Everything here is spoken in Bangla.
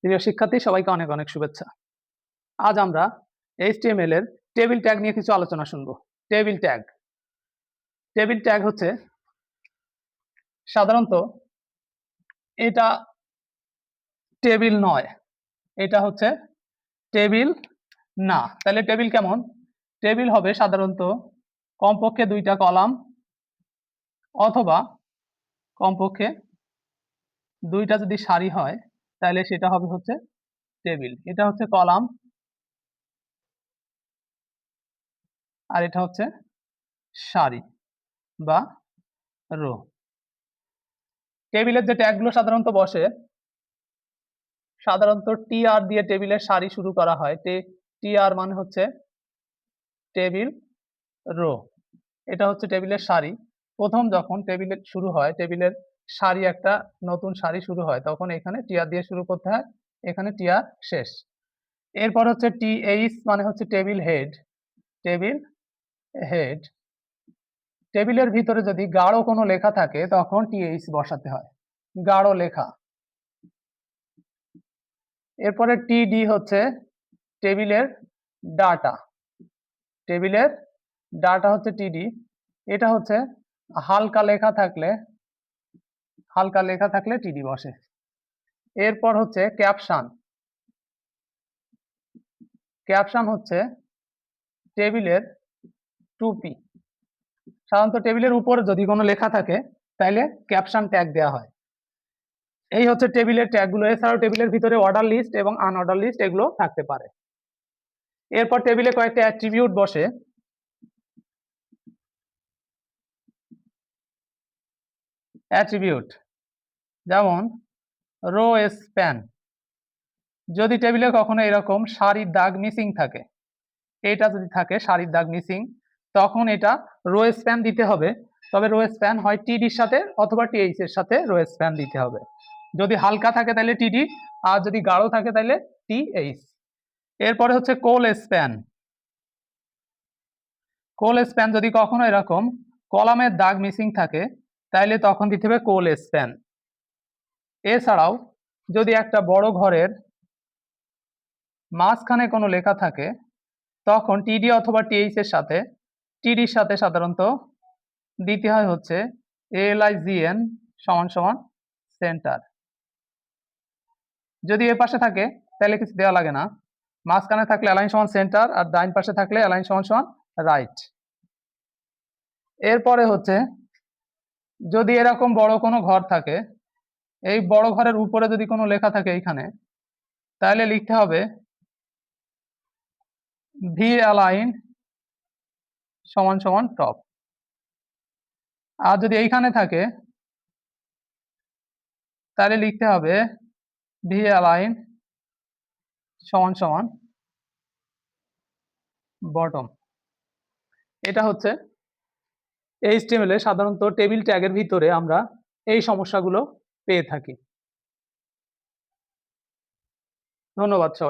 প্রিয় শিক্ষার্থী, সবাইকে অনেক অনেক শুভেচ্ছা। আজ আমরা HTML এর টেবিল ট্যাগ নিয়ে কিছু আলোচনা শুনবো। টেবিল ট্যাগ হচ্ছে সাধারণত এটা টেবিল নয়, এটা হচ্ছে টেবিল না। তাহলে টেবিল কেমন? টেবিল হবে সাধারণত কমপক্ষে 2টা কলাম অথবা কমপক্ষে 2টা যদি সারি হয় তাহলে সেটা হবে হচ্ছে টেবিল। এটা হচ্ছে কলাম আর এটা হচ্ছে সারি বা রো। টেবিলের যে ট্যাগগুলো সাধারণত বসে, সাধারণত টিআর দিয়ে টেবিলের সারি শুরু করা হয়। টিআর মানে হচ্ছে টেবিল রো, এটা হচ্ছে টেবিলের সারি। প্রথম যখন টেবিলের শুরু হয়, টেবিলের সারি একটা নতুন সারি শুরু হয়, তখন এখানে টিআর দিয়ে শুরু করতে হয়, এখানে টিআর শেষ। এরপর হচ্ছে টিএইচ মানে হচ্ছে টেবিল হেড। টেবিলের ভিতরে যদি গাঢ় কোনো লেখা থাকে তখন টিএইচ বসাতে হয়, গাঢ় লেখা। এরপরে টিডি হচ্ছে টেবিলের ডাটা। টেবিলের ডাটা হচ্ছে টিডি। এটা হচ্ছে হালকা লেখা থাকলে টিডি বসে। এরপর হচ্ছে ক্যাপশন হচ্ছে টেবিলের টুপি। সাধারণত টেবিলের উপর যদি কোনো লেখা থাকে তাহলে ক্যাপশন ট্যাগ দেওয়া হয়। এই হচ্ছে টেবিলের ট্যাগগুলো। এছাড়াও টেবিলের ভিতরে অর্ডার লিস্ট এবং আনঅর্ডার লিস্ট এগুলো থাকতে পারে। এরপর টেবিলে কয়েকটা অ্যাট্রিবিউট বসে। অ্যাট্রিবিউট যেমন রো স্প্যান। যদি টেবিলে কখনো এরকম সারির দাগ মিসিং থাকে, এটা যদি থাকে সারির দাগ মিসিং, তখন এটা রো স্প্যান দিতে হবে। তবে রো স্প্যান হয় টিডির সাথে অথবা টিএইচ এর সাথে রো স্প্যান দিতে হবে। যদি হালকা থাকে তাহলে টিডি, আর যদি গাঢ় থাকে তাহলে টিএইচ। এরপরে হচ্ছে কোল স্প্যান যদি কখনো এরকম কলামের দাগ মিসিং থাকে তাহলে তখন দিতে হবে কোল স্প্যান। এছাড়াও যদি একটা বড় ঘরের মাঝখানে কোনো লেখা থাকে তখন টিডি অথবা টিএইচ এর সাথে, টিডির সাথে সাধারণত দিতে হয় হচ্ছে ALIGN = সেন্টার। যদি এ পাশে থাকে তাহলে কিছু দেওয়া লাগে না, মাঝখানে থাকলে অ্যালাইন = সেন্টার আর ডাইন পাশে থাকলে অ্যালাইন = রাইট। এরপরে হচ্ছে যদি এরকম বড় কোনো ঘর থাকে, এই বড় ঘরের উপরে যদি কোনো লেখা থাকে এইখানে, তাহলে লিখতে হবে VAlign = টপ। আর যদি এইখানে থাকে তাহলে লিখতে হবে VAlign = বটম। এটা হচ্ছে HTML এ সাধারণত টেবিল ট্যাগের ভিতরে আমরা এই সমস্যাগুলো পেয়ে থাকি। ধন্যবাদ সবাই।